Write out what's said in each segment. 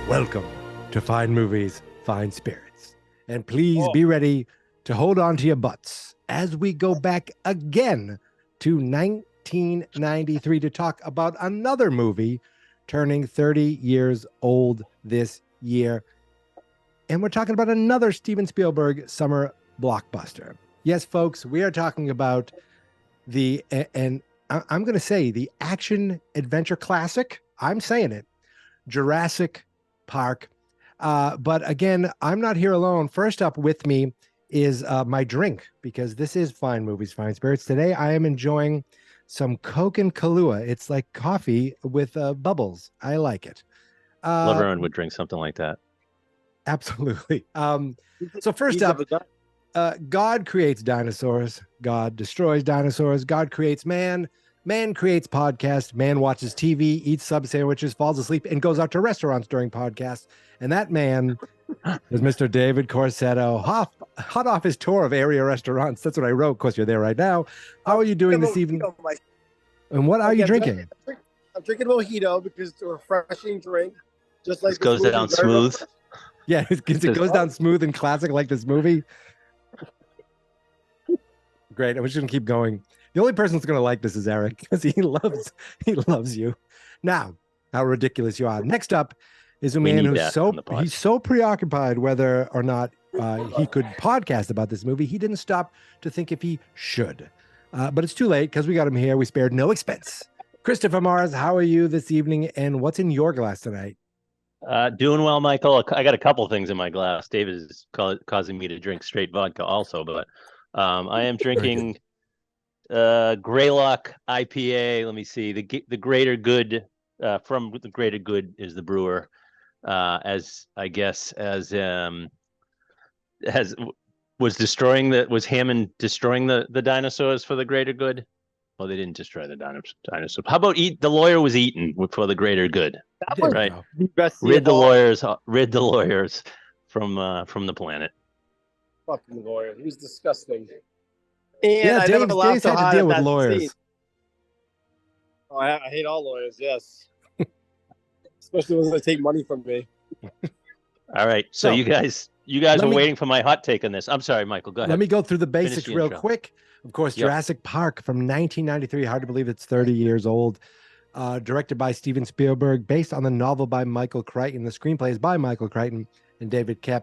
Welcome to Fine Movies, Fine Spirits. And please be ready to hold on to your butts as we go back again to 1993 to talk about another movie turning 30 years old this year. And we're talking about another Steven Spielberg summer blockbuster. Yes, folks, we are talking about I'm going to say the action adventure classic. I'm saying it. Jurassic Park. But again, I'm not here alone. First up with me is my drink, because this is Fine Movies, Fine Spirits. Today, I am enjoying some Coke and Kahlua. It's like coffee with bubbles. I like it. Love everyone would drink something like that. Absolutely. So first up, God creates dinosaurs. God destroys dinosaurs. God creates man. Man creates podcasts. Man watches TV, eats sub sandwiches, falls asleep, and goes out to restaurants during podcasts. And that man is Mr. David Corsetto, hot off his tour of area restaurants. That's what I wrote. Of course, you're there right now. How are you doing this evening? And what are you drinking? I'm drinking mojito because it's a refreshing drink. Just like this goes down smooth. Yeah, it goes down smooth and classic like this movie. Great. I was just gonna keep going. The only person that's gonna like this is Eric, because he loves you. Now, how ridiculous you are. Next up is a man who's so preoccupied whether or not he could podcast about this movie, he didn't stop to think if he should. But it's too late because we got him here. We spared no expense. Christopher Mars, how are you this evening, and what's in your glass tonight? Doing well, Michael. I got a couple things in my glass. David is causing me to drink straight vodka also, but I am drinking Greylock IPA. Let me see. The Greater Good from the Greater Good is the brewer. Was Hammond destroying the dinosaurs for the Greater Good? Well, they didn't destroy the dinosaurs. How about the lawyer was eaten for the Greater Good? That was right. The best rid the lawyers from the planet. Fucking lawyer. He was disgusting. And yeah, Dave's had to deal with lawyers. Scene. Oh, I hate all lawyers, yes. Especially when they take money from me. All right. So you guys are waiting for my hot take on this. I'm sorry, Michael. Go ahead. Let me go through the basics real quick. Of course, Jurassic Park from 1993. Hard to believe it's 30 years old. Directed by Steven Spielberg, based on the novel by Michael Crichton. The screenplay is by Michael Crichton and David Koepp.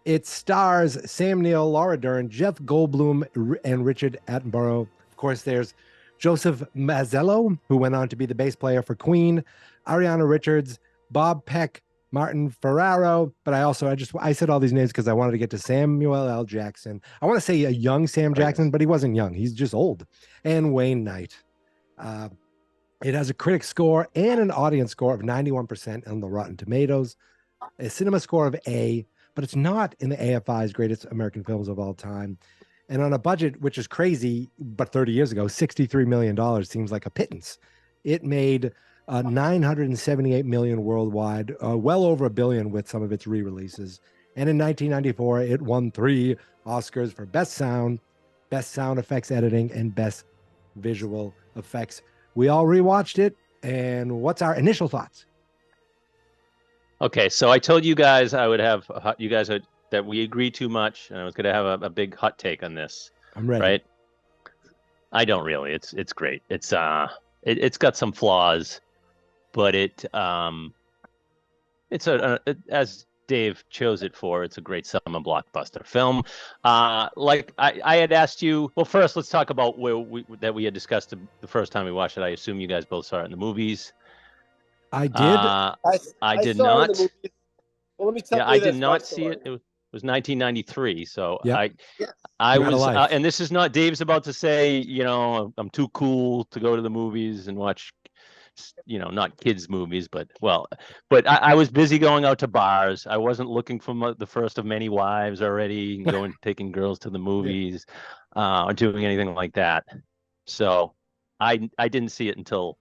It stars Sam Neill, Laura Dern, Jeff Goldblum, and Richard Attenborough. Of course, there's Joseph Mazzello, who went on to be the bass player for Queen, Ariana Richards, Bob Peck, Martin Ferraro. But I said all these names because I wanted to get to Samuel L. Jackson. I want to say a young Sam Jackson, but he wasn't young. He's just old. And Wayne Knight. It has a critic score and an audience score of 91% on the Rotten Tomatoes, a cinema score of A, but it's not in the AFI's greatest American films of all time. And on a budget, which is crazy, but 30 years ago, $63 million seems like a pittance. It made $978 million worldwide, well over $1 billion with some of its re-releases. And in 1994, it won 3 Oscars for Best Sound Effects Editing, and Best Visual Effects. We all rewatched it, and what's our initial thoughts? Okay, so I told you guys I would have that we agree too much, and I was going to have a big hot take on this. I'm ready. Right? I don't really. It's great. It's got some flaws, but as Dave chose it for, it's a great summer blockbuster film. Like I had asked you. Well, first let's talk about that we had discussed the first time we watched it. I assume you guys both saw it in the movies. I did. I did not. Well, let me tell you. I did not see it. It was 1993. So yeah. I was, and this is not Dave's about to say, I'm too cool to go to the movies and watch, not kids' movies, but I was busy going out to bars. I wasn't looking for the first of many wives already, taking girls to the movies, or doing anything like that. So I didn't see it until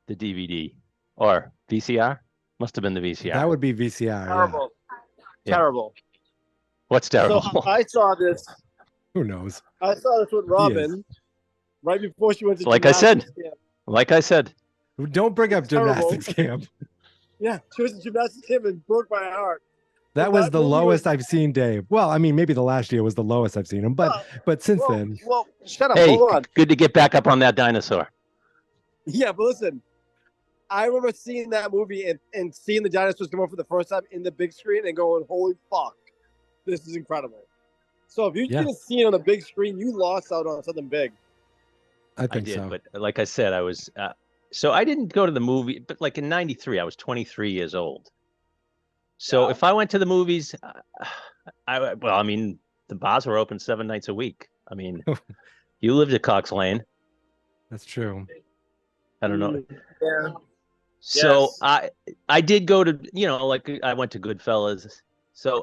the DVD or VCR. Must have been the VCR. That would be VCR. Terrible. Yeah. Terrible. What's terrible? So I saw this. Who knows? I saw this with Robin right before she went to Like I said. Don't bring up gymnastics camp. Yeah, she was a gymnastics team and broke my heart. That was the lowest I've seen Dave. Well, I mean, maybe the last year was the lowest I've seen him, but since then. Well, shut up. Hey, hold on. Good to get back up on that dinosaur. Yeah, but listen, I remember seeing that movie and seeing the dinosaurs come up for the first time in the big screen and going, "Holy fuck, this is incredible." So if you didn't see it on the big screen, you lost out on something big. I did, so. But like I said, I was so I didn't go to the movie, but like in '93, I was 23 years old. So if I went to the movies, I mean, the bars were open 7 nights a week. I mean, you lived at Cox Lane. That's true. I don't know. Yeah. So I did go to, like I went to Goodfellas. So,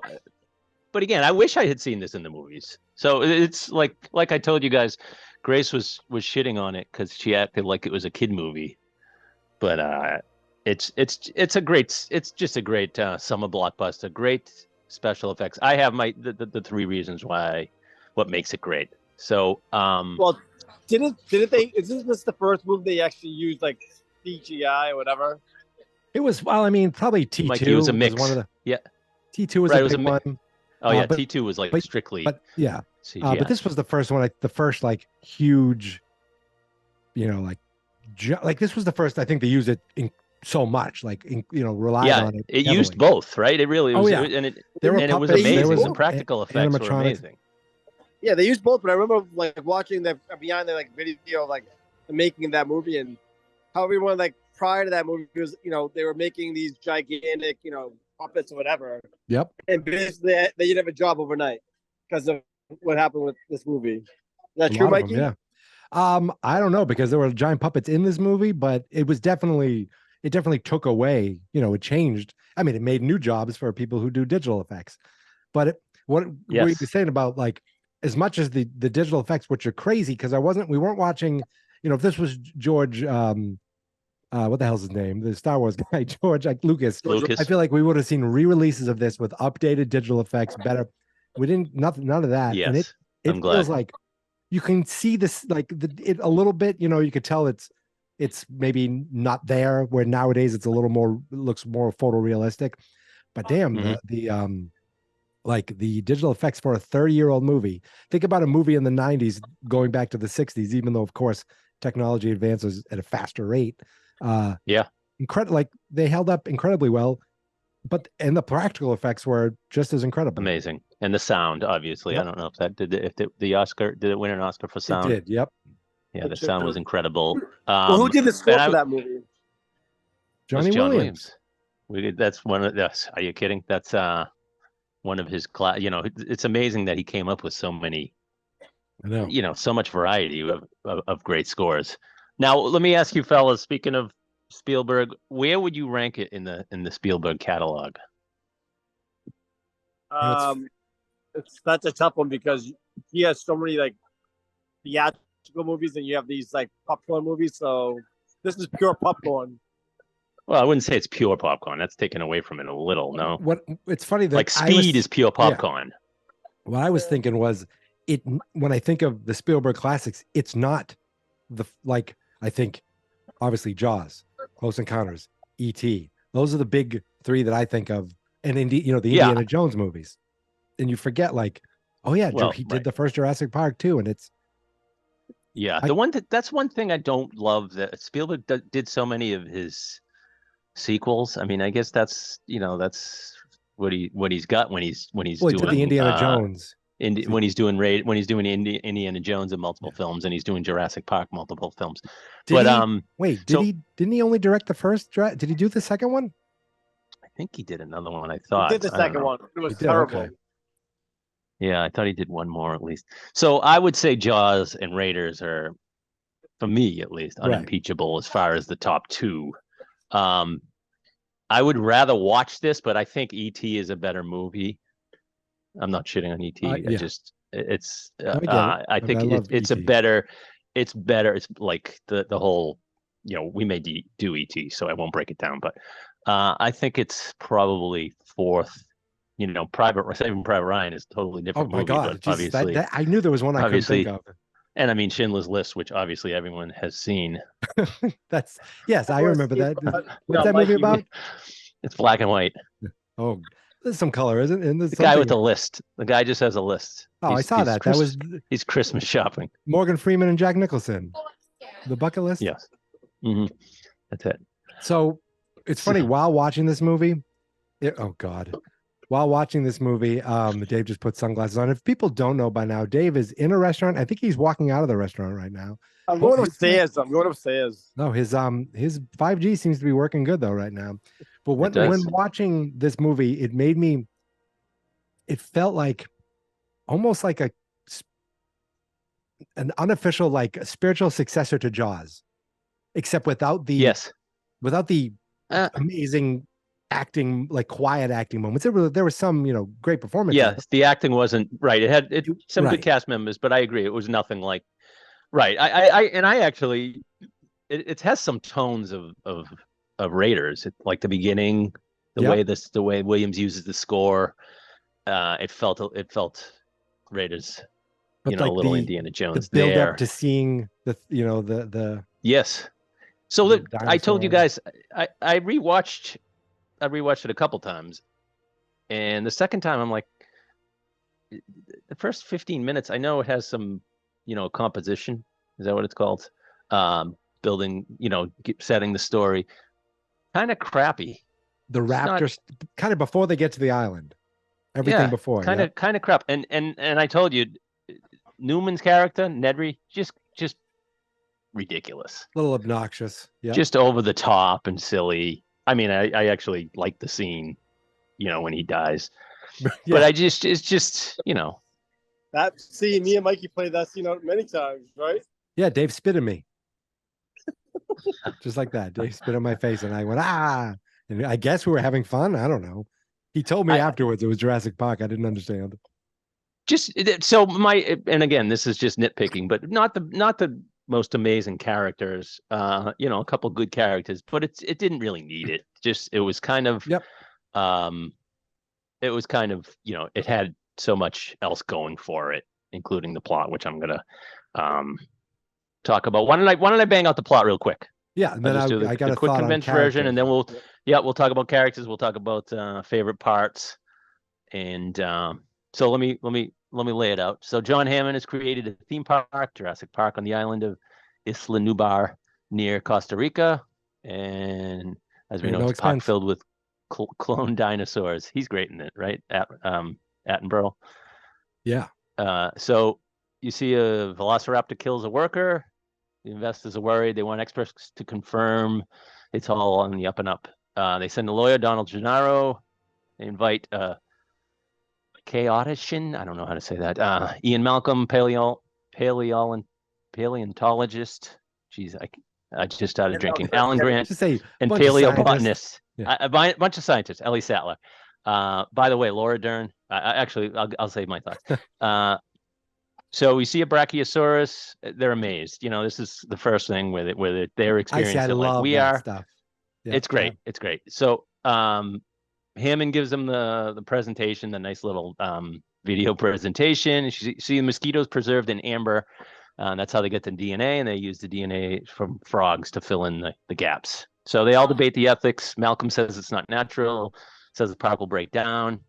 but again, I wish I had seen this in the movies. So it's like I told you guys, Grace was shitting on it because she acted like it was a kid movie. But it's just a great summer blockbuster, great special effects. I have the 3 reasons what makes it great. So well, didn't they? Isn't this the first movie they actually used like CGI or whatever? It was, well, I mean, probably T2 was a mix. Was one of the T2 was right, a big one. Oh yeah, T2 was like strictly. But yeah, CGI. But this was the first one, like the first like huge, like this was the first I think they used it in so much, like relied on it. It used both, right? It really was, and it was amazing. The practical effects were amazing. Yeah, they used both, but I remember like watching the behind the like video of like the making of that movie and how everyone like prior to that movie was, they were making these gigantic, puppets or whatever. Yep. And basically they didn't have a job overnight because of what happened with this movie. Is that true, Mikey? Yeah. I don't know, because there were giant puppets in this movie, but it definitely took away, it changed. I mean, it made new jobs for people who do digital effects. But what you were saying about like, as much as the digital effects, which are crazy, because we weren't watching, if this was George, what the hell's his name? The Star Wars guy, George, like Lucas. I feel like we would have seen re-releases of this with updated digital effects, better. We didn't, none of that. Yes, and it feels like you can see this, like it a little bit, you could tell it's maybe not there, where nowadays it's a little more, looks more photorealistic. But damn, like the digital effects for a 30-year-old movie. Think about a movie in the 90s going back to the 60s, even though of course technology advances at a faster rate. Like they held up incredibly well, and the practical effects were just as incredible. Amazing. And the sound, obviously. Yep. I don't know if that did the Oscar, did it win an Oscar for sound? It did, yep. Yeah, the sound was incredible. Well, who did the score for that movie? John Williams. That's one of the, are you kidding? That's one of his class. It's amazing that he came up with so many, so much variety of great scores. Now, let me ask you fellas, speaking of Spielberg, where would you rank it in the Spielberg catalog? That's a tough one because he has so many like theatrical movies and you have these like popcorn movies. So this is pure popcorn. Well, I wouldn't say it's pure popcorn. That's taken away from it a little. No. It's funny that like Speed is pure popcorn. Yeah. What I was thinking was when I think of the Spielberg classics, it's not I think obviously Jaws, Close Encounters, E.T. Those are the big 3 that I think of, and the Indiana Jones movies. And you forget he did the first Jurassic Park too, and it's that's one thing I don't love, that Spielberg did so many of his sequels. I mean, I guess that's what he's got when he's doing the Indiana Jones. When he's doing Indiana Jones in multiple films, and he's doing Jurassic Park multiple films. Didn't he only direct the first? Did he do the second one? I think he did another one. I thought he did the second one. It was terrible. Okay. Yeah, I thought he did one more at least. So I would say Jaws and Raiders are, for me at least, unimpeachable as far as the top 2. I would rather watch this, but I think E.T. is a better movie. I'm not shitting on E.T. I think it's better. It's like the whole, we may do E.T., so I won't break it down, but I think it's probably 4th. Saving Private Ryan is a totally different movie. Oh my God! Obviously, I knew there was one I couldn't think of. And I mean Schindler's List, which obviously everyone has seen. I remember that. What's that movie about? It's black and white. Oh, there's some color, isn't it? The guy with the list. The guy just has a list. Oh, I saw that. That was he's Christmas shopping. Morgan Freeman and Jack Nicholson. The bucket list. Yes. Mm-hmm. That's it. So it's funny while watching this movie. Oh God. While watching this movie, Dave just put sunglasses on. If people don't know by now, Dave is in a restaurant. I think he's walking out of the restaurant right now. I'm going upstairs. No, his 5G seems to be working good though right now. But when watching this movie, it felt like almost like an unofficial, like a spiritual successor to Jaws, except without the amazing acting, like quiet acting moments. There was some, great performances. Yes, the acting wasn't right. It had some good cast members, but I agree, it was nothing like right. I actually, it has some tones of Raiders, like the beginning, the way Williams uses the score. It felt Raiders, but a little Indiana Jones. The build up to seeing the yes. So I told you guys, I rewatched it a couple times, and the second time I'm like, the first 15 minutes, I know it has some, composition. Is that what it's called? Building, setting the story. Kind of crappy. The Raptors, kind of before they get to the island. Everything before. Kind of crap. And I told you, Newman's character, Nedry, just ridiculous. A little obnoxious. Yeah. Just over the top and silly. I mean, I actually like the scene, when he dies. But it's just. That scene, me and Mikey played that scene out many times, right? Yeah, Dave spit at me. Just like that. Dave spit on my face and I went, ah. And I guess we were having fun. I don't know. He told me afterwards it was Jurassic Park. I didn't understand. And again, this is just nitpicking, but not the most amazing characters. A couple good characters, but it didn't really need it. It was kind of, it was kind of, it had so much else going for it, including the plot, which I'm gonna talk about. Why don't I bang out the plot real quick? Yeah, and then I got a quick condensed version, and then we'll talk about characters. We'll talk about favorite parts, and so let me lay it out. So John Hammond has created a theme park, Jurassic Park, on the island of Isla Nublar near Costa Rica, and as we know, it's a park filled with clone dinosaurs. He's great in it, right? Attenborough. Yeah. So you see a velociraptor kills a worker. The investors are worried. They want experts to confirm it's all on the up and up. They send a lawyer, Donald Gennaro. They invite chaotician. I don't know how to say that. Ian Malcolm, paleontologist. Jeez, I just started drinking. Alan Grant and paleobotanist. A bunch of scientists. Ellie Sattler. By the way, Laura Dern. I'll save my thoughts. So we see a Brachiosaurus. They're amazed. This is the first thing where they're experiencing it like we are. Stuff. Yeah, it's great. Yeah. It's great. So Hammond gives them the presentation, the nice little video presentation. You see the mosquitoes preserved in amber. That's how they get the DNA, and they use the DNA from frogs to fill in the gaps. So they all debate the ethics. Malcolm says it's not natural. Says the park will break down.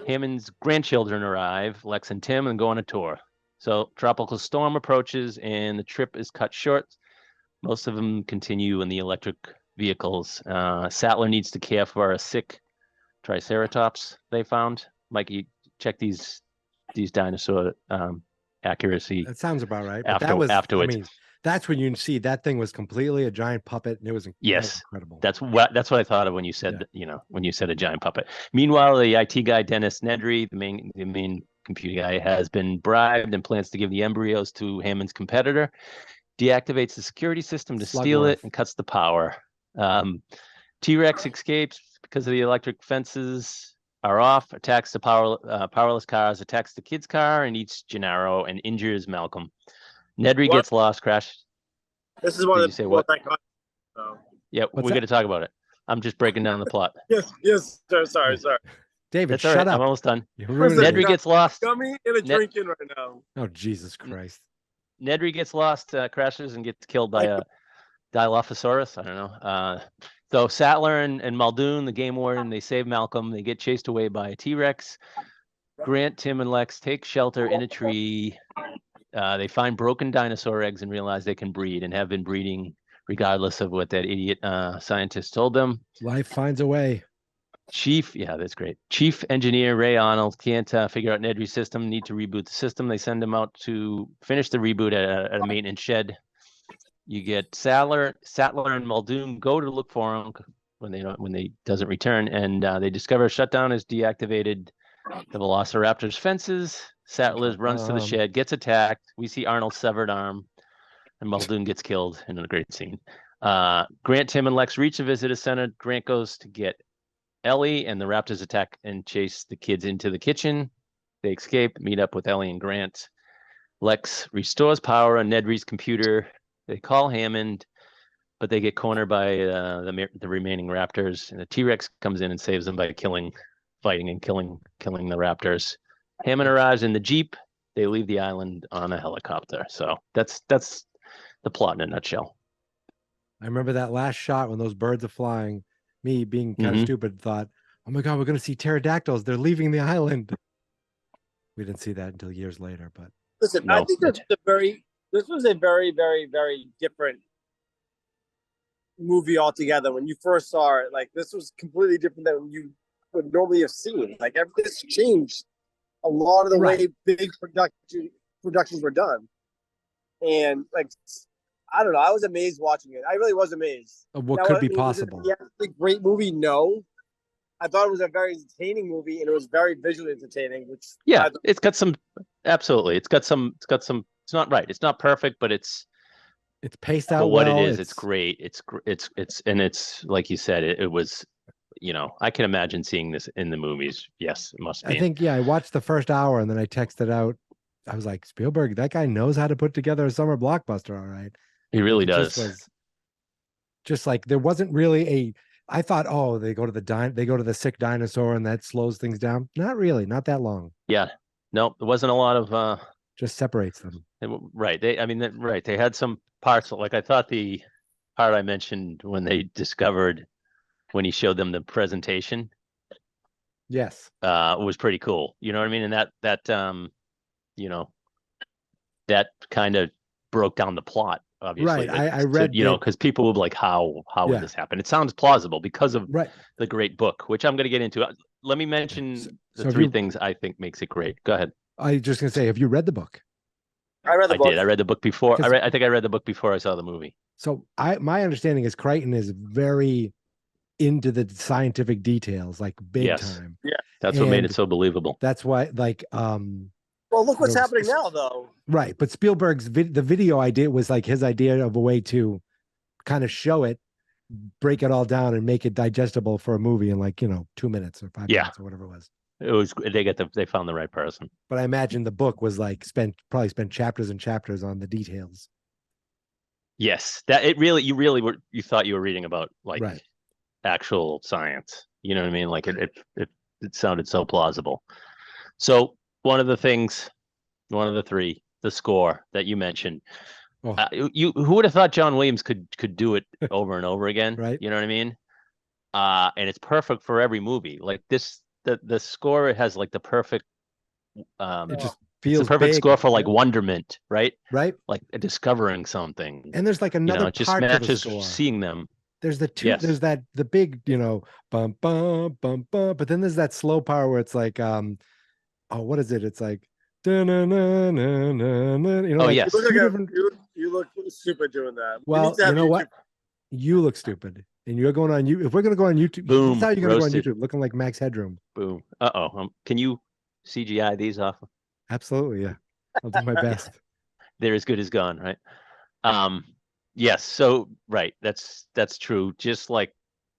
Hammond's grandchildren arrive, Lex and Tim, and go on a tour. So tropical storm approaches, and the trip is cut short. Most of them continue in the electric vehicles. Sattler needs to care for a sick triceratops they found. Mikey, check these dinosaur accuracy. That sounds about right. Afterwards. I mean, that's when you see that thing was completely a giant puppet, and it was incredible. That's what I thought of when you said when you said a giant puppet. Meanwhile, the IT guy Dennis Nedry, the main computer guy, has been bribed and plans to give the embryos to Hammond's competitor. Deactivates the security system to steal it and cuts the power. T-Rex escapes because of the electric fences are off. Attacks the powerless cars. Attacks the kid's car and eats Gennaro and injures Malcolm. Nedry gets lost, crash. This is one of the Yeah, we're going to talk about it. I'm just breaking down the plot. Yes, sir. Sorry. David, shut up. I'm almost done. Nedry gets lost. Gummy and a drinking right now. Oh, Jesus Christ. Nedry gets lost, crashes, and gets killed by a Dilophosaurus. I don't know. So Sattler and Muldoon, the game warden, they save Malcolm. They get chased away by a T-Rex. Grant, Tim, and Lex take shelter in a tree. They find broken dinosaur eggs and realize they can breed and have been breeding regardless of what that idiot scientist told them. Life finds a way. That's great. Chief engineer Ray Arnold can't figure out Nedry's system, need to reboot the system. They send him out to finish the reboot at a maintenance shed. You get Sattler and Muldoon go to look for him when they doesn't return, and they discover a shutdown has deactivated the Velociraptor's fences. Sattler runs to the shed, gets attacked. We see Arnold's severed arm, and Muldoon gets killed in a great scene. Grant, Tim, and Lex reach the visitor center. Grant goes to get Ellie, and the Raptors attack and chase the kids into the kitchen. They escape, meet up with Ellie and Grant. Lex restores power on Nedry's computer. They call Hammond, but they get cornered by the remaining Raptors, and the T-Rex comes in and saves them by fighting and killing the Raptors. Hammond arrives in the Jeep. They leave the island on a helicopter. So that's the plot in a nutshell. I remember that last shot when those birds are flying. Me being kind of stupid thought, oh my God, we're going to see pterodactyls. They're leaving the island. We didn't see that until years later. But listen, no. I think this was a very, very, very different movie altogether. When you first saw it, like this was completely different than you would normally have seen. Like everything's changed a lot of the way big productions were done. And like, I don't know, I was amazed watching it. I really was amazed. Of what could be possible. Yeah, it's a great movie. No, I thought it was a very entertaining movie, and it was very visually entertaining. Which it's got some. Absolutely, it's got some. It's not right. It's not perfect, but it's paced out. But what it is, it's great. It's like you said, it was. I can imagine seeing this in the movies. Yes, it must be. I think I watched the first hour and then I texted out. I was like, Spielberg, that guy knows how to put together a summer blockbuster. All right. He really does. Just like there wasn't really I thought, they go to the sick dinosaur and that slows things down. Not really, not that long. Yeah. No, there wasn't a lot of just separates them. Right. They had some parts, like I thought the part I mentioned when he showed them the presentation. Yes. Was pretty cool. You know what I mean? And that kind of broke down the plot. Obviously, right. I read, because people will be like, how would this happen? It sounds plausible because of the great book, which I'm going to get into. Let me mention the three things I think makes it great. Go ahead. I was just going to say, have you read the book? I read the book. I read the book before. I think I read the book before I saw the movie. So my understanding is Crichton is very into the scientific details, like big time. Yeah, that's what made it so believable. That's why, well, look what's happening now, though. Right, but Spielberg's the video idea was like his idea of a way to kind of show it, break it all down, and make it digestible for a movie in 2 minutes or 5 minutes or whatever it was. It was they found the right person. But I imagine the book was probably spent chapters and chapters on the details. Yes, that you thought you were reading about actual science. You know what I mean? Like it sounded so plausible. So one of the three, the score that you mentioned. Who would have thought John Williams could do it over and over again? Right. You know what I mean? And it's perfect for every movie. Like this, the score has like the perfect. It just feels it's the perfect big. score for like wonderment, right? Right. Like discovering something. And there's like another it just part matches to the score. Seeing them. There's the two. Yes. There's the big, bum bum bum bum. But then there's that slow part where it's like, what is it? It's like, yes. You look stupid doing that. Well, you know what? You look stupid, and you're going on you. If we're gonna go on YouTube, boom, that's how you're gonna go on YouTube, looking like Max Headroom. Boom. Can you CGI these off? Absolutely, yeah. I'll do my best. They're as good as gone, right? Yes. So right, that's true. Just like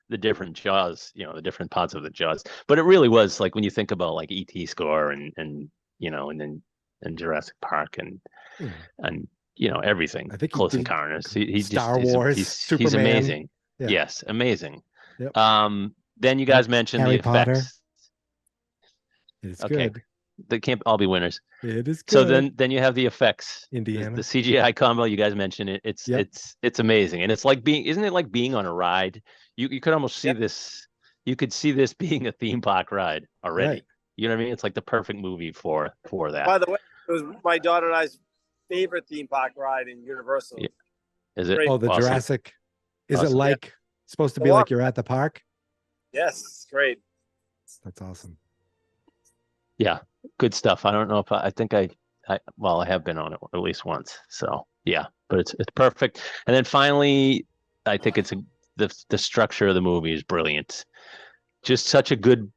the different Jaws, the different parts of the Jaws. But it really was like when you think about like E.T. score and then Jurassic Park and everything. I think Close Encounters. He's Star Wars. He's amazing. Yeah. Yes, amazing. Yep. Then you guys mentioned Harry the Potter. effects. It's good. They can't all be winners. It is good. So then you have the effects. Indiana. The CGI combo, you guys mentioned it. It's amazing. And it's like isn't it like being on a ride? You could almost see this. You could see this being a theme park ride already. Right. You know what I mean? It's like the perfect movie for that. By the way, it was my daughter and I's favorite theme park ride in Universal. Yeah. Is it? Great. Oh, the Awesome. Jurassic. Is Awesome. it like supposed to be like you're at the park? Yes, great. That's awesome. Yeah, good stuff. I don't know if I think I have been on it at least once. So yeah, but it's perfect. And then finally, I think the structure of the movie is brilliant. Just such a good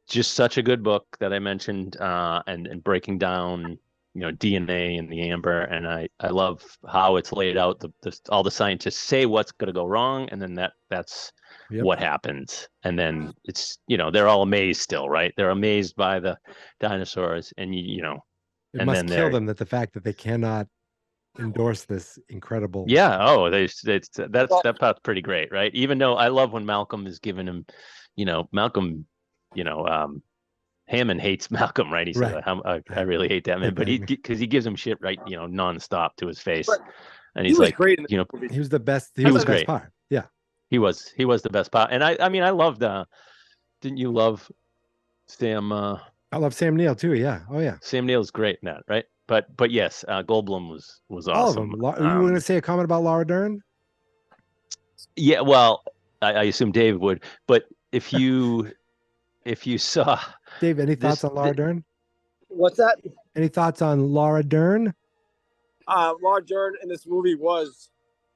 book that I mentioned, and breaking down, DNA and the amber, and I love how it's laid out. All the scientists say what's going to go wrong, and then that's what happens, and then it's they're all amazed still, right? They're amazed by the dinosaurs, and it and must kill them that the fact that they cannot endorse this incredible. Yeah. Oh, that part's pretty great, right? Even though I love when Malcolm is giving him, Malcolm, Hammond hates Malcolm, right? He said, I really hate that man, but because he gives him shit, right? Nonstop to his face, and he's like, great he was the best. He was the great. Best part. Yeah, he was the best part. And I mean, I loved. Didn't you love Sam? I love Sam Neill too. Yeah. Oh yeah. Sam Neill's great in that, right? But yes, Goldblum was awesome. All of them. You want to say a comment about Laura Dern? Yeah. Well, I assume Dave would, but if you saw Dave, any thoughts on Laura Dern? What's that? Any thoughts on Laura Dern? Laura Dern in this movie was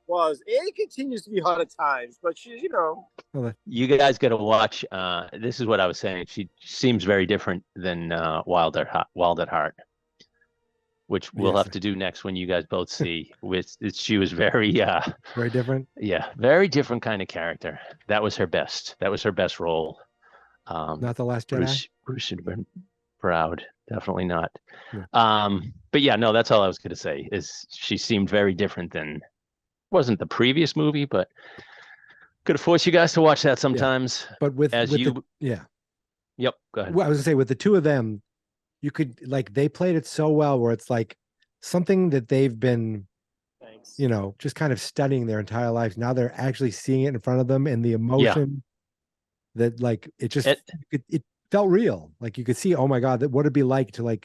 and continues to be hot at times, but she's You guys got to watch. This is what I was saying. She seems very different than Wild at Heart, which we'll have to do next when you guys both see. She was very different. Yeah, very different kind of character. That was her best. That was her best role. Not The Last Jedi. Bruce should have been proud. Definitely not. Yeah. But yeah, no, that's all I was going to say. Is she seemed very different than. Wasn't the previous movie, but could have forced you guys to watch that sometimes. Yeah. But Yep. Go ahead. Well, I was gonna say with the two of them, you could they played it so well where it's like something that they've been, just kind of studying their entire lives. Now they're actually seeing it in front of them, and the emotion that it felt real. Like you could see, oh my God, what it'd be like to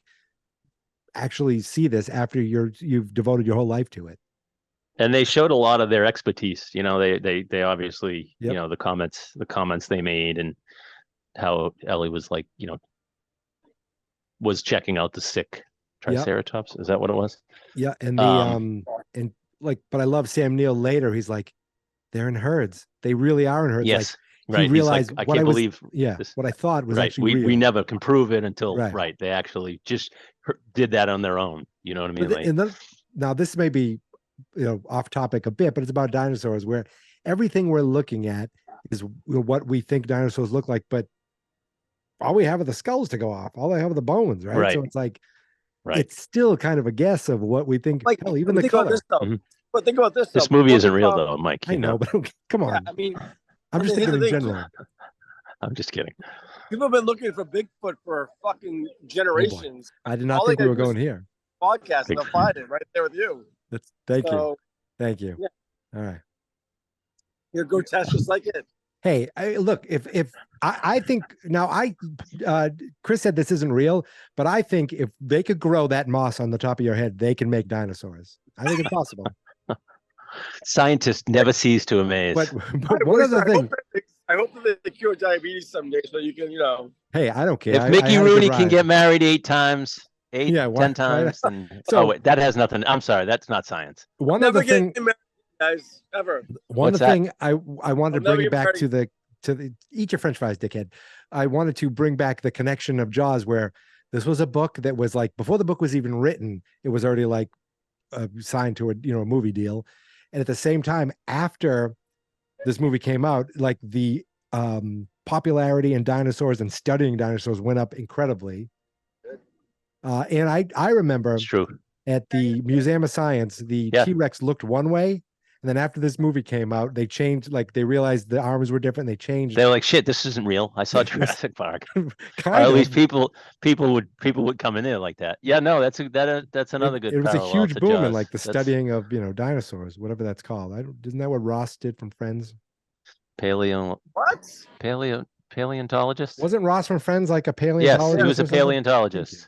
actually see this after you've devoted your whole life to it. And they showed a lot of their expertise. They obviously, the comments they made, and how Ellie was was checking out the sick Triceratops. Is that what it was? Yeah. And but I love Sam Neill later. He's like, they're in herds. They really are in herds. Yes. Right. He realized I can't believe what I thought was actually real. We never can prove it until they actually just did that on their own. You know what I mean? Now this may be off topic a bit, but it's about dinosaurs, where everything we're looking at is what we think dinosaurs look like, but all we have are the skulls to go off. All they have are the bones, right? So it's it's still kind of a guess of what we think. Hell, even the color. But think about this. This movie isn't real, though, Mike. I know, but come on. Yeah, I'm just thinking in general. I'm just kidding. People have been looking for Bigfoot for fucking generations. I did not think we were going here. Podcast, and they'll find it right there with you. Thank you. Yeah. All right. You're grotesque just like it. Hey, look, if I think now Chris said this isn't real, but I think if they could grow that moss on the top of your head, they can make dinosaurs. I think it's possible. Scientists never cease to amaze. But one other thing. I hope that they cure diabetes someday so you can, Hey, I don't care. If Mickey Rooney can get married 8 times, 10 times. And, that has nothing. I'm sorry, that's not science. One other thing, guys, ever. One other thing I wanted to bring it back to the eat your French fries, dickhead. I wanted to bring back the connection of Jaws, where this was a book that was before the book was even written, it was already signed to a movie deal, and at the same time, after this movie came out, the popularity in dinosaurs and studying dinosaurs went up incredibly. And I remember it's true. At the Museum of Science, the T-Rex looked one way, And then after this movie came out, they changed, like they realized the arms were different. They changed. They're like, shit, this isn't real. I saw Jurassic Park. Or Kind at of. least people would come in there like that. Yeah, no, that's another good. It was a parallel huge to boom in Jaws. like the studying of dinosaurs, whatever that's called. Isn't that what Ross did from Friends? Paleontologist. Wasn't Ross from Friends like a Yes, paleontologist? he was a or something? paleontologist.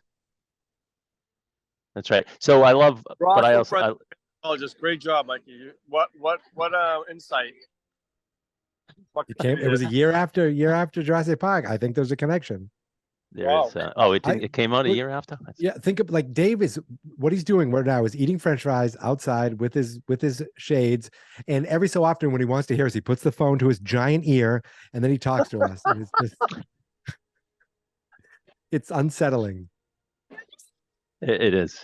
That's right. So I love, Ross but I from also Friends. Oh, just great job, Mikey. What insight? It was a year after Jurassic Park. I think there's a connection. There is. It came out a year after. Yeah, think of like Dave is what he's doing right now is eating French fries outside with his shades, and every so often when he wants to hear us, he puts the phone to his giant ear and then he talks to us. And it's unsettling. It is,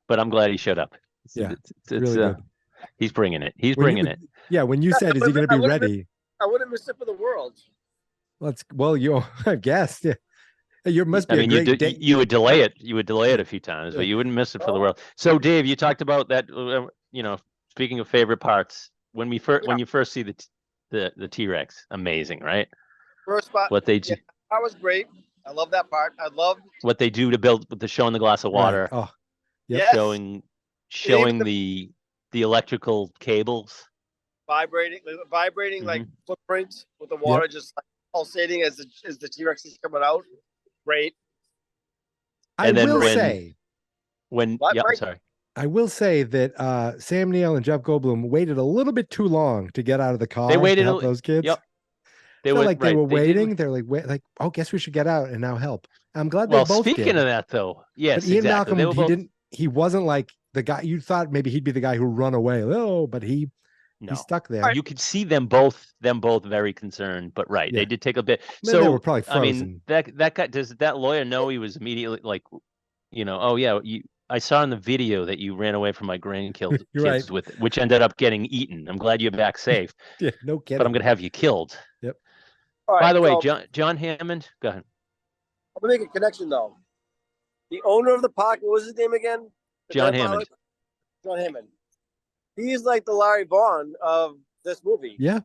but I'm glad he showed up. It's really good. He's bringing it. He's bringing it. Yeah, when you said, "Is he going to be ready?" I wouldn't miss it for the world. I guess. Yeah. You must be. You would delay it. You would delay it a few times, but you wouldn't miss it for the world. So, Dave, you talked about that. Speaking of favorite parts, when you first see the T-Rex, amazing, right? First spot. What they do. That was great. I love that part. I love what they do to build with the showing the glass of water. Right. Oh, yes. Showing the electrical cables vibrating like footprints with the water just like pulsating as the T-Rex is coming out. Great. I will say that Sam Neill and Jeff Goldblum waited a little bit too long to get out of the car. They waited to help those kids. Yep. They were waiting. They're like, wait, guess we should get out and now help. I'm glad they both did. Speaking of that, though, yes, but Ian Malcolm, he wasn't like the guy you thought maybe he'd be the guy who run away. Oh, but he stuck there. You could see them both very concerned, but they did take a bit. So they were probably frozen. I mean, that guy, does that lawyer know he was immediately like, oh yeah, I saw in the video that you ran away from my grandkids right. which ended up getting eaten. I'm glad you're back safe. Yeah, no kidding. But I'm gonna have you killed. Yep. Right, by the way, John Hammond, go ahead. I'm gonna make a connection though. The owner of the park, what was his name again? John Hammond. John Hammond. He's like the Larry Vaughn of this movie. Yeah,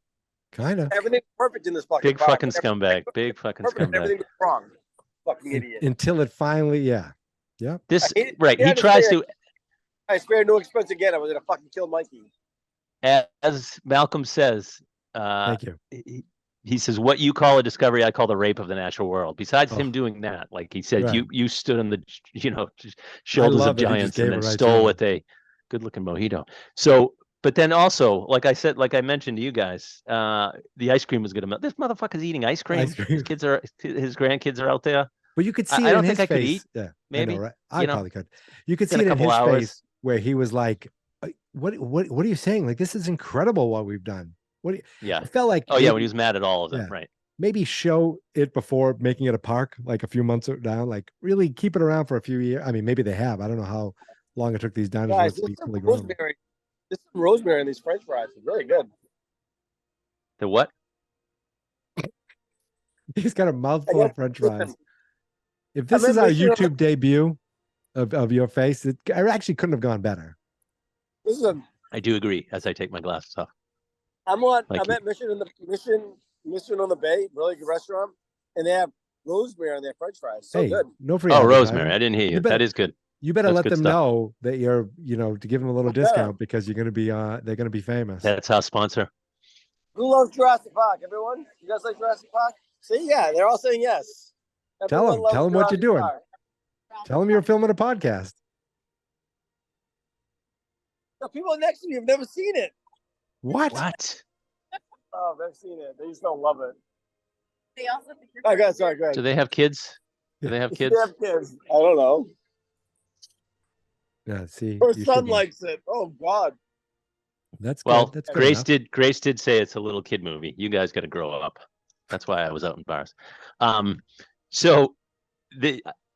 kind of. Everything's perfect in this fucking big fucking scumbag. Big fucking scumbag. Everything's wrong. Fucking idiot. Until it finally, yeah. He tries to. I spared no expense again. I was gonna fucking kill Mikey. As Malcolm says, thank you. He says, what you call a discovery, I call the rape of the natural world. Besides him doing that, like he said, you stood on the shoulders of giants and then stole with a good-looking mojito. So, but then also, like I mentioned to you guys, the ice cream was going to melt. This motherfucker's eating ice cream. His grandkids are out there. But you could see I don't think I could face. eat. Yeah, maybe. I know, right? I probably could. You could see it in his face where he was like, what are you saying? Like, this is incredible what we've done. It felt like when he was mad at all of them, right? Maybe show it before making it a park, like a few months down, like really keep it around for a few years. I mean, maybe they have. I don't know how long it took these dinosaurs to be fully grown. This is rosemary in these French fries. It's really good. The what? He's got a mouthful of French fries. If this is our YouTube debut of your face, it actually couldn't have gone better. I do agree as I take my glasses off. I'm at Mission on the Bay, really good restaurant, and they have rosemary on their French fries. So good. No free. Rosemary. I didn't hear you. That is good. You better let them know that you're, to give them a little discount because you're going to be, they're going to be famous. That's our sponsor. Who loves Jurassic Park? Everyone? You guys like Jurassic Park? See, yeah, they're all saying yes. Tell them what you're doing. Tell them you're filming a podcast. The people next to me have never seen it. What? Oh, they've seen it. They just don't love it. They also think you're sorry, go ahead. Do they have kids? Do they have kids? They have kids. I don't know. Yeah, see. Her son likes it. Oh God. That's good. Well, that's good Grace did say it's a little kid movie. You guys got to grow up. That's why I was out in bars. So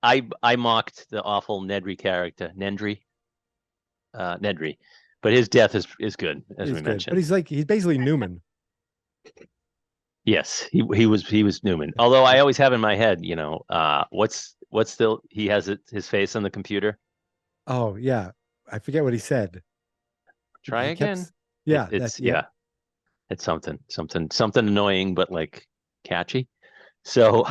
I mocked the awful Nedry character, Nedry. But his death is good, as we mentioned. But he's basically Newman. Yes, he was Newman. Although I always have in my head, what's still he has his face on the computer. Oh yeah, I forget what he said. Try again. It's something annoying, but like catchy. So,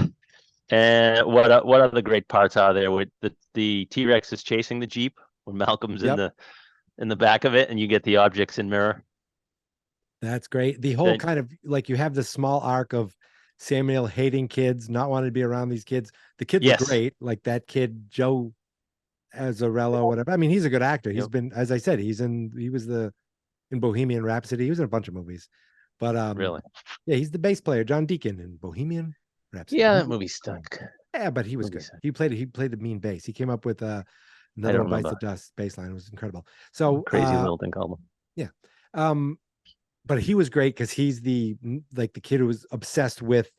and what other great parts are there with the T-Rex is chasing the Jeep when Malcolm's in the back of it, and you get the objects in mirror. That's great. The whole kind of like you have this small arc of Samuel hating kids, not wanting to be around these kids. The kids are great, like that kid Joe Azzarello, whatever. I mean, he's a good actor. He's been, as I said, he was in Bohemian Rhapsody. He was in a bunch of movies, but really, yeah, he's the bass player, John Deacon in Bohemian Rhapsody. Yeah, that movie stunk. Yeah, but he was good. He played the mean bass. He came up with Another One Bites the Dust bass line. It was incredible. So crazy little thing called him. Yeah. But he was great because he's the kid who was obsessed with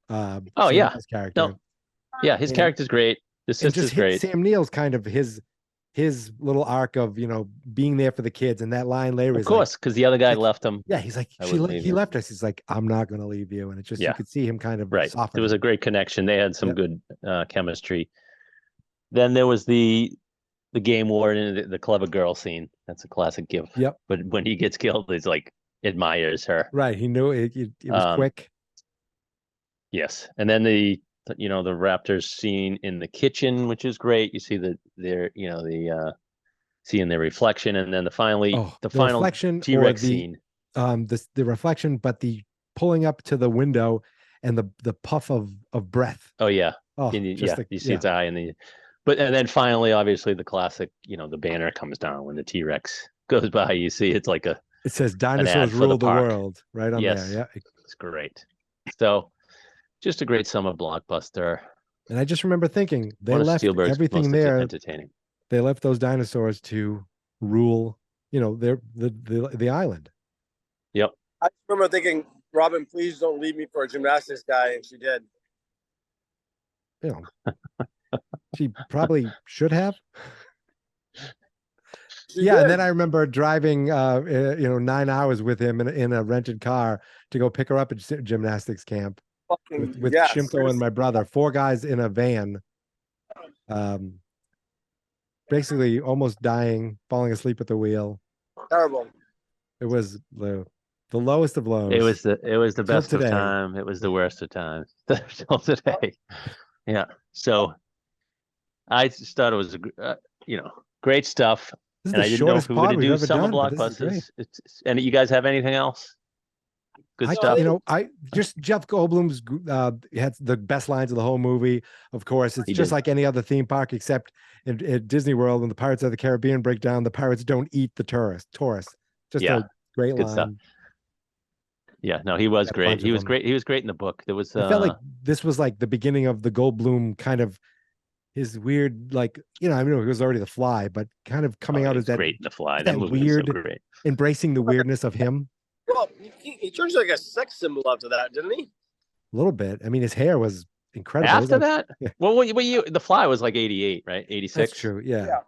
his character. No. Yeah, his character's great. The sister's great. Sam Neill's kind of his little arc of being there for the kids, and that line later of course, because the other guy left him. Yeah, he's like, he left us. He's like, I'm not going to leave you, and it's just you could see him kind of soften. There was a great connection. They had some good chemistry. Then there was the game warden, the clever girl scene. That's a classic gif. Yep. But when he gets killed, he's like admires her. Right. He knew it was quick. Yes, and then the raptors scene in the kitchen, which is great. You see seeing their reflection, and then the final T-Rex scene. The reflection, but the pulling up to the window and the puff of breath. Oh yeah. Oh, you see its eye and then finally, obviously the classic, the banner comes down when the T-Rex goes by. You see it's like it says dinosaurs rule the world right on there. Yeah. It's great. So just a great summer blockbuster. And I just remember thinking they left everything there. Entertaining. They left those dinosaurs to rule, the island. Yep. I remember thinking, Robin, please don't leave me for a gymnastics guy, and she did. She probably should have. And then I remember driving 9 hours with him in a rented car to go pick her up at gymnastics camp with Shimko and my brother, 4 guys in a van, basically almost dying, falling asleep at the wheel. Terrible. It was the lowest of lows. It was the best of time. It was the worst of times till today. Yeah. So I just thought it was great stuff. And I didn't know if we were going to do summer blockbusters. And you guys have anything else? Good stuff. Just Jeff Goldblum's had the best lines of the whole movie. Of course, it's just like any other theme park, except at Disney World, when the Pirates of the Caribbean break down, the pirates don't eat the tourists. Just a great line. Stuff. Yeah, no, he was great. He was great. He was great in the book. There was. I felt like this was like the beginning of the Goldblum kind of his weird, he was already The Fly, but kind of coming out as that great in The Fly. That weird, great. Embracing the weirdness of him. Well, he turned like a sex symbol after that, didn't he? A little bit. I mean, his hair was incredible. After that? Yeah. Well, The Fly was like 88, right? 86? That's true, yeah.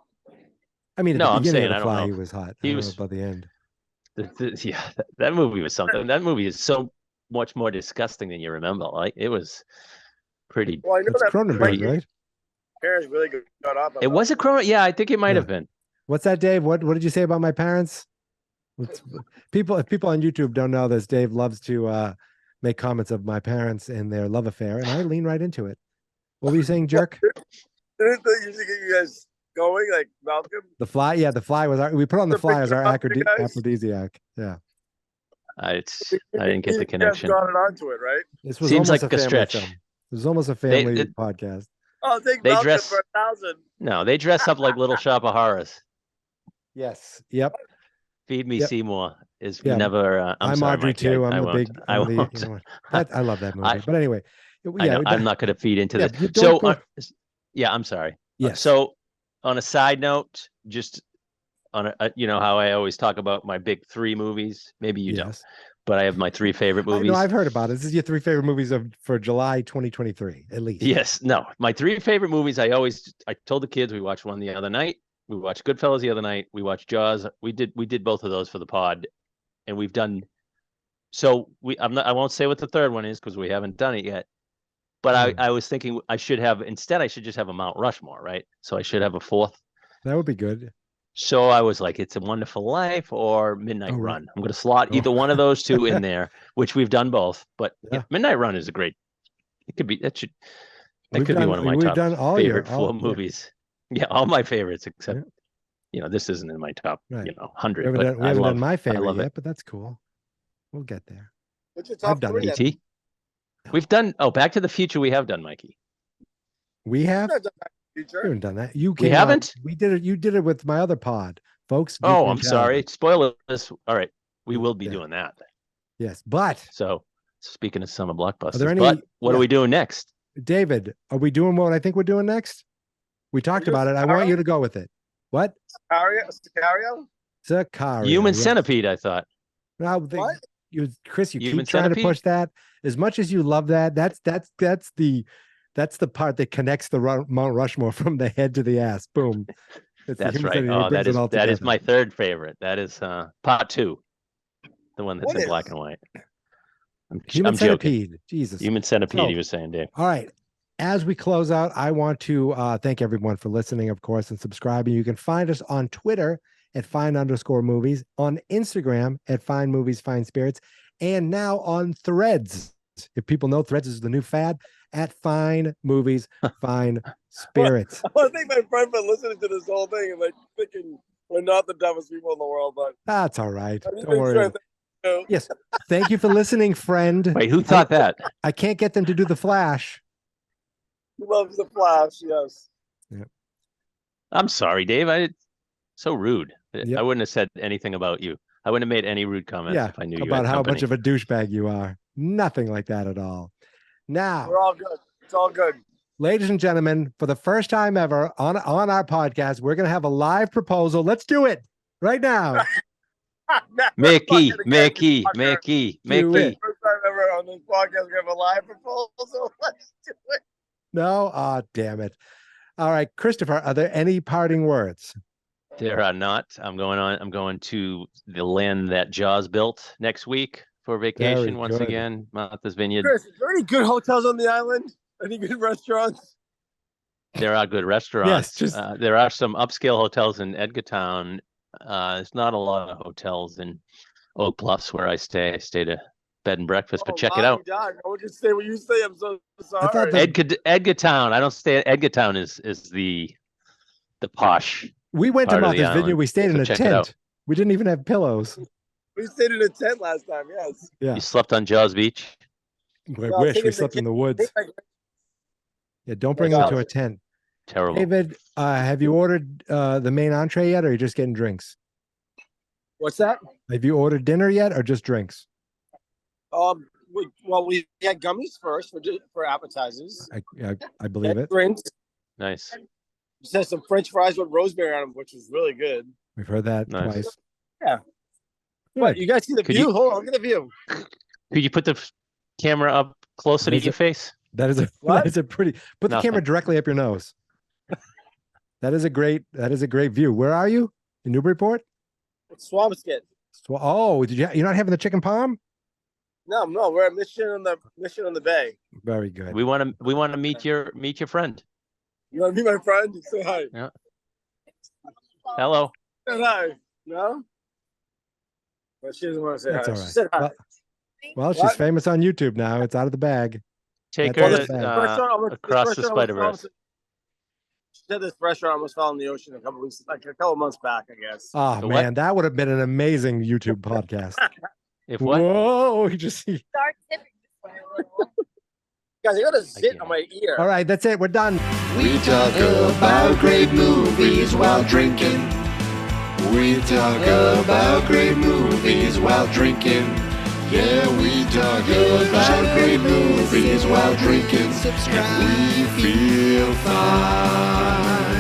I mean, at the beginning of The Fly, he was hot. He was by the end. That movie was something. That movie is so much more disgusting than you remember. Like, it was pretty. Well, I know that's Cronenberg, right? Parents really got up. It was a Cronenberg. Yeah, I think it might have been. What's that, Dave? What did you say about my parents? If people on YouTube don't know this, Dave loves to make comments of my parents and their love affair, and I lean right into it. What were you saying, jerk? Didn't they usually get you guys going, like Malcolm? The Fly, The Fly was we put on The Fly as our aphrodisiac. Yeah. I didn't get the connection. Got it onto it, right? This was seems like a stretch. Film. It was almost a family podcast. Oh, they dress for 1,000. No, they dress up like Little Shop of Horrors. Yes. Yep. Feed Me Seymour is never. I'm sorry, Audrey Mike, too. I won't. I love that movie. But anyway, I'm not going to feed into this. So, I'm sorry. Yeah. So, on a side note, just on how I always talk about my big 3 movies. Maybe you don't, but I have my 3 favorite movies. No, I've heard about it. This is your 3 favorite movies for July 2023, at least. Yes. No, my 3 favorite movies. I told the kids we watched one the other night. We watched Goodfellas the other night. We watched Jaws. We did both of those for the pod, and we've done. So I won't say what the third one is because we haven't done it yet. But I was thinking I should just have a Mount Rushmore, right? So I should have a 4th. That would be good. So I was like, It's a Wonderful Life or Midnight Run. I'm going to slot either one of those two in there, which we've done both. But Midnight Run is a great. It could be that could be one of my top favorite movies. Yeah, all my favorites except this isn't in my top 100. We haven't done my favorite yet, but that's cool. We'll get there. What's your top three? E.T. We've done Back to the Future. We have done, Mikey. We have. We haven't done that. We haven't. We did it. You did it with my other pod, folks. Oh, I'm sorry. Spoiler this. All right, we will be doing that. Yes, but so speaking of summer blockbusters, what are we doing next? David, are we doing what I think we're doing next? We talked about it. I want you to go with it. What? Sicario. Human Centipede. I thought. No, what? Chris, you Human keep trying Centipede? to push that. As much as you love that, that's the part that connects the Mount Rushmore from the head to the ass. Boom. That's right. Oh, that is my third favorite. That is part 2, the one that's in black and white. Human Centipede. Joking. Jesus. Human Centipede. He was saying, Dave. All right. As we close out, I want to thank everyone for listening, of course, and subscribing. You can find us on Twitter at @fine_movies, on Instagram at Fine Movies, Fine Spirits, and now on Threads. If people know, Threads is the new fad, at Fine Movies, Fine Spirits. I think my friend been listening to this whole thing and thinking we're not the dumbest people in the world, but that's all right. Don't worry. Yes. Thank you for listening, friend. Wait, who thought that? I can't get them to do the Flash. He loves the Flash, yes. Yeah. I'm sorry, Dave. So rude. I wouldn't have said anything about you. I wouldn't have made any rude comments if I knew you about had how company. much of a douchebag you are. Nothing like that at all. Now, we're all good. It's all good. Ladies and gentlemen, for the first time ever on our podcast, we're going to have a live proposal. Let's do it right now. Mickey. First time ever on this podcast, we have a live proposal. Let's do it. No? Damn it. All right, Christopher, are there any parting words? There are not. I'm going to the land that Jaws built next week for vacation once again. Martha's Vineyard. Chris, is there any good hotels on the island? Any good restaurants? There are good restaurants. Yes, there are some upscale hotels in Edgartown. There's not a lot of hotels in Oak Bluffs where I stay. I stayed a bed and breakfast, but check it out. God, I would just say what you say. I'm so sorry. Edgartown. I don't stay at Edgartown. Is the posh. We went to Martha's Vineyard. We stayed in a tent. We didn't even have pillows. We stayed in a tent last time. Yes. Yeah. You slept on Jaws Beach. I wish we slept in the woods. Yeah, don't bring them to a tent. Terrible. David, have you ordered the main entree yet, or are you just getting drinks? What's that? Have you ordered dinner yet, or just drinks? We had gummies first for appetizers. I believe it. Drinks. Nice. Just had some French fries with rosemary on them, which was really good. We've heard that twice. Yeah. What? You guys see the view? Hold on, look at the view. Could you put the camera up closer to your face? That is a pretty. Put the camera directly up your nose. That is a great view. Where are you? In Newburyport? It's Swampscott. Oh, you're not having the chicken palm? No, we're at Mission on the Bay. Very good. We want to meet your friend. You want to meet my friend? Say hi. Yeah. Hello. Say hi. No? But she doesn't want to say hi. That's all right. She said hi. Well, she's famous on YouTube now. It's out of the bag. Take her across the Spider-Verse. She said this restaurant almost fell in the ocean a couple months back, I guess. Oh, man, that would have been an amazing YouTube podcast. If what? Whoa, you just see. Start tipping this way a little. Guys, I got a zit on my ear. All right, that's it. We're done. We talk about great movies while drinking. We talk about great movies while drinking. Yeah, we talk about great movies while drinking. And we feel fine.